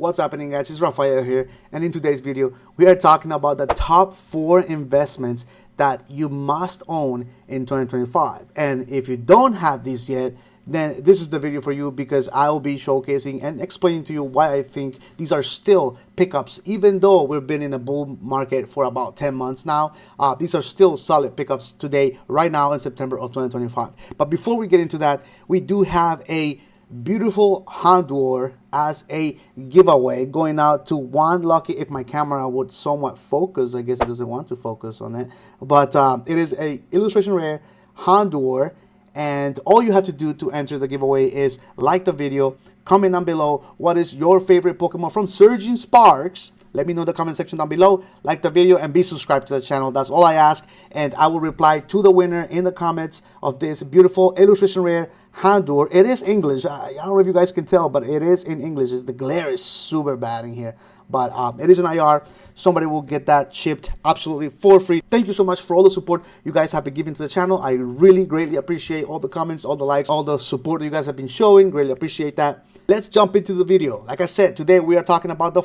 What's happening, guys? It's Rafael here, and in today's video we are talking about the top 4 investments that you must own in 2025. And if you don't have these yet, then this is the video for you, because I will be showcasing and explaining to you why I think these are still pickups. Even though we've been in a bull market for about 10 months now, these are still solid pickups today, right now in September of 2025. But before we get into that, we do have a beautiful Honduor as a giveaway going out to one lucky. If my camera would somewhat focus, I guess it doesn't want to focus on it, but it is a illustration rare Honduor. And all you have to do to enter the giveaway is like the video, comment down below what is your favorite Pokemon from Surging Sparks. Let me know in the comment section down below, like the video, and be subscribed to the channel. That's all I ask, and I will reply to the winner in the comments of this beautiful illustration rare Honduor. It is English. I don't know if you guys can tell, but it is in English. The glare is super bad in here, but it is an IR. Somebody will get that shipped absolutely for free. Thank you so much for all the support you guys have been giving to the channel. I really greatly appreciate all the comments, all the likes, all the support that you guys have been showing. Greatly appreciate that. Let's jump into the video. Like I said, today we are talking about the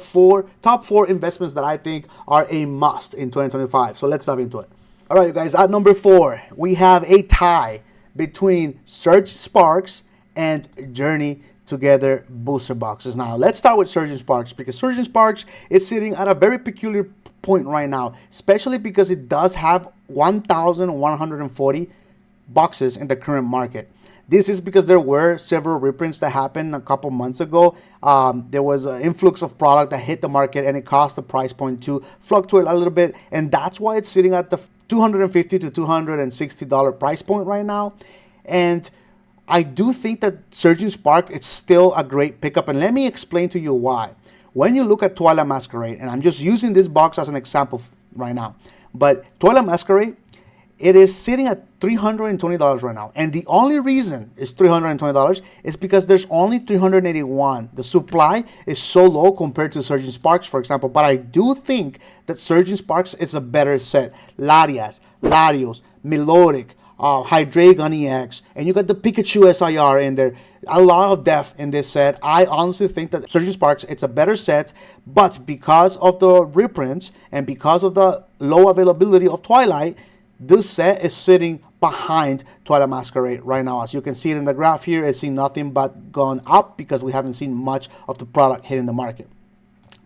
top four investments that I think are a must in 2025. So let's dive into it. All right, you guys, at number 4, we have a tie between Surge Sparks and Journey Together booster boxes. Now let's start with Surging Sparks, because Surging Sparks is sitting at a very peculiar point right now, especially because it does have 1,140 boxes in the current market. This is because there were several reprints that happened a couple months ago. There was an influx of product that hit the market, and it caused the price point to fluctuate a little bit, and that's why it's sitting at the $250 to $260 price point right now. And I do think that Surging Spark is still a great pickup, and let me explain to you why. When you look at Twilight Masquerade, and I'm just using this box as an example right now, but Twilight Masquerade, it is sitting at $320 right now, and the only reason it's $320 is because there's only 381. The supply is so low compared to Surging Sparks, for example, but I do think that Surging Sparks is a better set. Larias, Larios, Melodic, Hydreigon EX, and you got the Pikachu SIR in there. A lot of depth in this set. I honestly think that Surging Sparks, it's a better set, but because of the reprints and because of the low availability of Twilight, this set is sitting behind Twilight Masquerade right now. As you can see it in the graph here, it's seen nothing but gone up because we haven't seen much of the product hitting the market.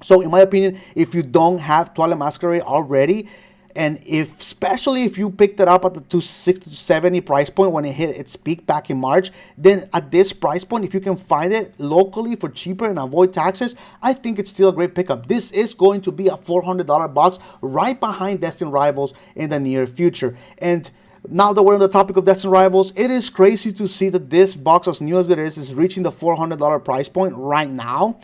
So in my opinion, if you don't have Twilight Masquerade already, and especially if you picked it up at the 260 to 70 price point when it hit its peak back in March, then at this price point, if you can find it locally for cheaper and avoid taxes, I think it's still a great pickup. This is going to be a $400 box right behind Destined Rivals in the near future. And now that we're on the topic of Destined Rivals, it is crazy to see that this box, as new as it is reaching the $400 price point right now.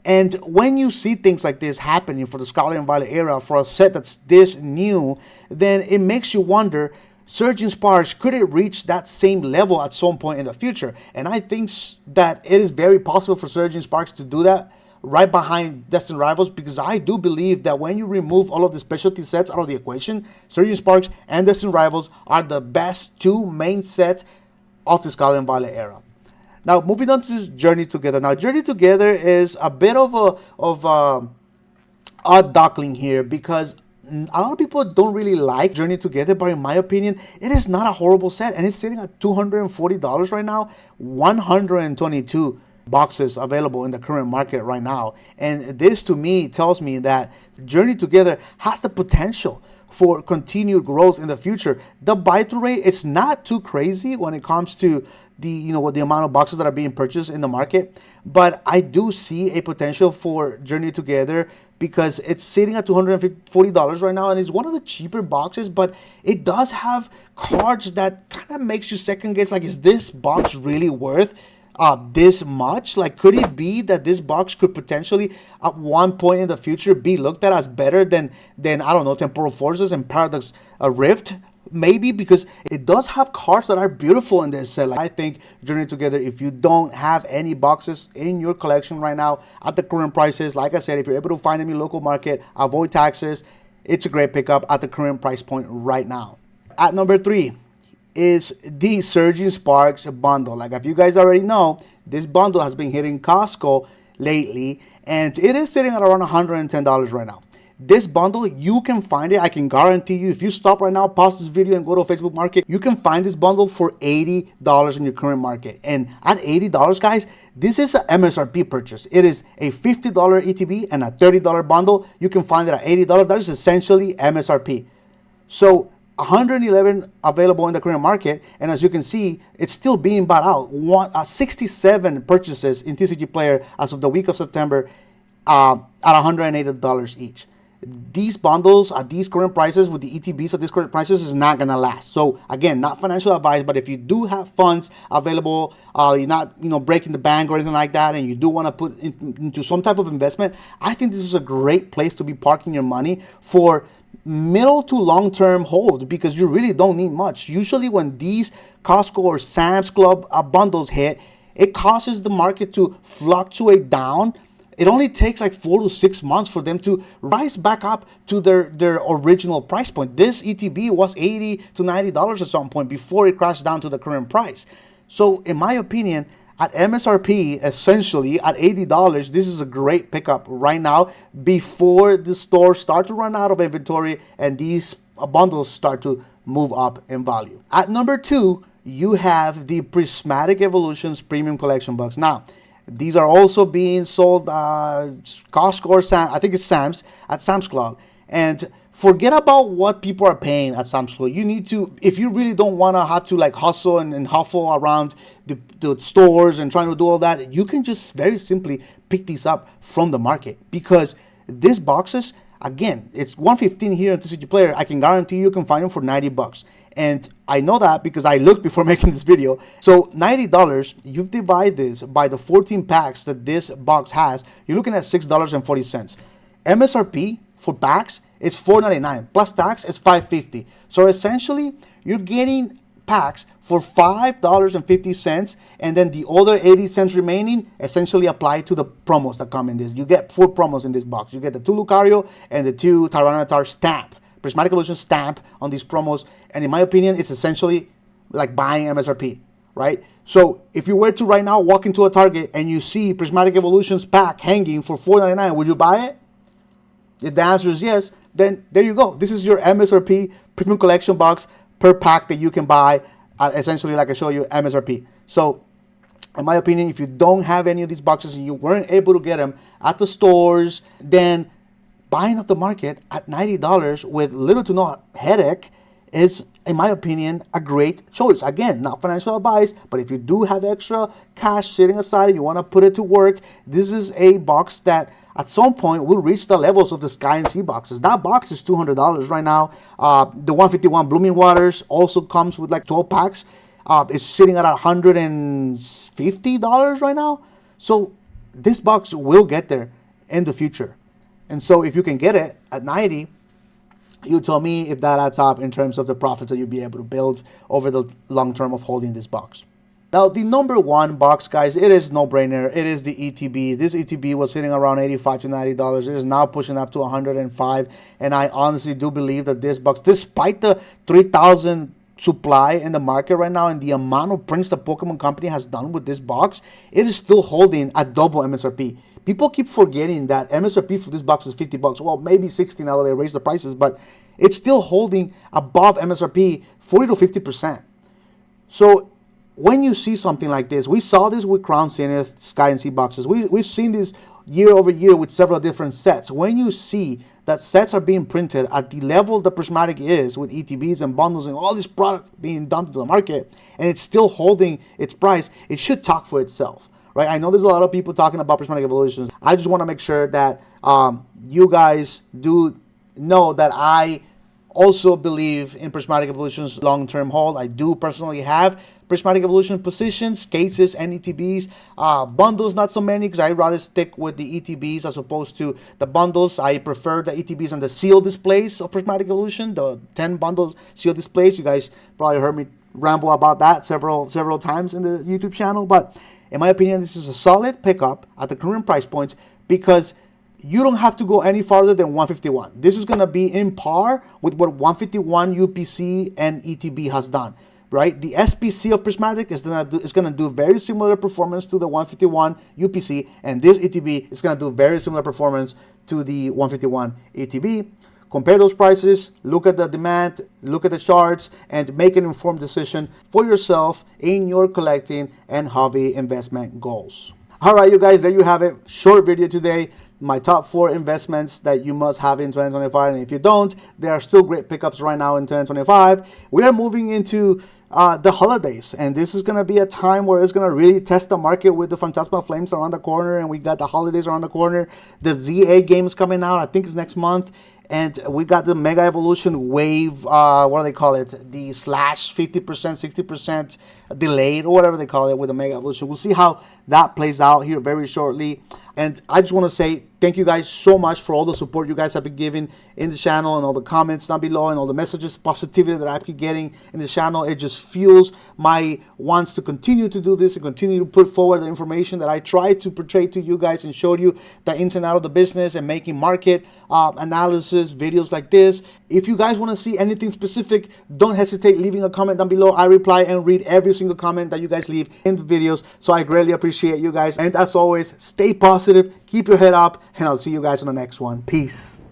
And when you see things like this happening for the Scarlet and Violet era, for a set that's this new, then it makes you wonder, Surging Sparks, could it reach that same level at some point in the future? And I think that it is very possible for Surging Sparks to do that right behind Destined Rivals, because I do believe that when you remove all of the specialty sets out of the equation, Surging Sparks and Destined Rivals are the best two main sets of the Scarlet and Violet era. Now, moving on to Journey Together. Now, Journey Together is a bit of a odd duckling here, because a lot of people don't really like Journey Together, but in my opinion, it is not a horrible set, and it's sitting at $240 right now. 122 boxes available in the current market right now, and this to me tells me that Journey Together has the potential for continued growth in the future. The buy-through rate is not too crazy when it comes to the amount of boxes that are being purchased in the market, but I do see a potential for Journey Together because it's sitting at $240 right now, and it's one of the cheaper boxes, but it does have cards that kind of makes you second guess, like, is this box really worth this much? Like, could it be that this box could potentially at one point in the future be looked at as better than I don't know, Temporal Forces and Paradox Rift? Maybe, because it does have cards that are beautiful in this set. Like, I think Journey Together, if you don't have any boxes in your collection right now at the current prices, like I said, if you're able to find them in your local market, avoid taxes, it's a great pickup at the current price point right now. At number 3 is the Surging Sparks bundle. Like, if you guys already know, this bundle has been hitting Costco lately, and it is sitting at around $110 right now. This bundle, you can find it. I can guarantee you, if you stop right now, pause this video and go to Facebook Market, you can find this bundle for $80 in your current market. And at $80, guys, this is an MSRP purchase. It is a $50 ETB and a $30 bundle. You can find it at $80. That is essentially MSRP. So 111 available in the Korean market, and as you can see, it's still being bought out. 67 purchases in TCG Player as of the week of September at $180 each. These bundles at these current prices with the ETBs at these current prices is not gonna last. So again, not financial advice, but if you do have funds available, you're not breaking the bank or anything like that, and you do want to put into some type of investment, I think this is a great place to be parking your money for middle to long-term hold, because you really don't need much. Usually when these Costco or Sam's Club bundles hit, it causes the market to fluctuate down. It only takes like 4 to 6 months for them to rise back up to their original price point. This ETB was $80 to $90 at some point before it crashed down to the current price. So in my opinion, at MSRP, essentially at $80, this is a great pickup right now before the stores start to run out of inventory and these bundles start to move up in value. At number 2, you have the Prismatic Evolutions Premium Collection box. Now, these are also being sold Costco or I think it's Sam's, at Sam's Club. And forget about what people are paying at Sam's Club. You need to, if you really don't want to have to like hustle and huffle around the stores and trying to do all that, you can just very simply pick these up from the market, because these boxes, again, it's $115 here in TCG Player. I can guarantee you can find them for $90. And I know that because I looked before making this video. So $90, you divide this by the 14 packs that this box has, you're looking at $6.40. MSRP for packs, it's $4.99. Plus tax, it's $5.50. So essentially, you're getting packs for $5.50, and then the other 80 cents remaining essentially apply to the promos that come in this. You get 4 promos in this box. You get the 2 Lucario and the 2 Tyranitar stamp, Prismatic Evolution stamp on these promos. And in my opinion, it's essentially like buying MSRP, right? So if you were to right now walk into a Target and you see Prismatic Evolutions pack hanging for $4.99, would you buy it? If the answer is yes, then there you go. This is your MSRP Premium Collection box per pack that you can buy at essentially, like I show you, MSRP. So in my opinion, if you don't have any of these boxes and you weren't able to get them at the stores, then buying off the market at $90 with little to no headache is, in my opinion, a great choice. Again, not financial advice, but if you do have extra cash sitting aside and you want to put it to work, this is a box that at some point will reach the levels of the Sky and Sea boxes. That box is $200 right now. The 151 Blooming Waters also comes with like 12 packs. It's sitting at $150 right now. So this box will get there in the future. And so if you can get it at 90, you tell me if that adds up in terms of the profits that you'll be able to build over the long term of holding this box. Now, the number 1 box, guys, it is no-brainer. It is the ETB. This ETB was sitting around $85 to $90. It is now pushing up to $105. And I honestly do believe that this box, despite the 3,000 supply in the market right now and the amount of prints the Pokemon Company has done with this box, it is still holding at double MSRP. People keep forgetting that MSRP for this box is $50. Well, maybe 60 now that they raised the prices, but it's still holding above MSRP 40 to 50%. So when you see something like this, we saw this with Crown Zenith, Sky and Sea boxes. We've seen this year over year with several different sets. When you see that sets are being printed at the level the Prismatic is, with ETBs and bundles and all this product being dumped into the market, and it's still holding its price, it should talk for itself. Right? I know there's a lot of people talking about Prismatic Evolutions. I just want to make sure that you guys do know that I also believe in Prismatic Evolutions long-term hold. I do personally have Prismatic Evolution positions, cases, and ETBs. Bundles, not so many, because I'd rather stick with the ETBs as opposed to the bundles. I prefer the ETBs and the sealed displays of Prismatic Evolution, the 10 bundles sealed displays. You guys probably heard me ramble about that several times in the YouTube channel, but in my opinion, this is a solid pickup at the current price points, because you don't have to go any farther than 151. This is going to be in par with what 151 UPC and ETB has done. right? The SPC of Prismatic is gonna do very similar performance to the 151 UPC, and this ETB is gonna do very similar performance to the 151 ETB. Compare those prices, look at the demand, look at the charts, and make an informed decision for yourself in your collecting and hobby investment goals. All right, you guys, there you have it. Short video today. My top 4 investments that you must have in 2025. And if you don't, there are still great pickups right now in 2025. We are moving into the holidays, and this is going to be a time where it's going to really test the market with the Phantasma Flames around the corner, and we got the holidays around the corner. The ZA game is coming out, I think it's next month. And we got the Mega Evolution Wave, what do they call it? The slash 50%, 60% delayed, or whatever they call it with the Mega Evolution. We'll see how that plays out here very shortly. And I just want to say thank you guys so much for all the support you guys have been giving in the channel, and all the comments down below, and all the messages, positivity that I keep getting in the channel. It just fuels my wants to continue to do this and continue to put forward the information that I try to portray to you guys and show you the ins and out of the business, and making market analysis videos like this. If you guys want to see anything specific, don't hesitate leaving a comment down below. I reply and read every single comment that you guys leave in the videos, so I greatly appreciate you guys. And as always, stay positive, keep your head up, and I'll see you guys on the next one. Peace.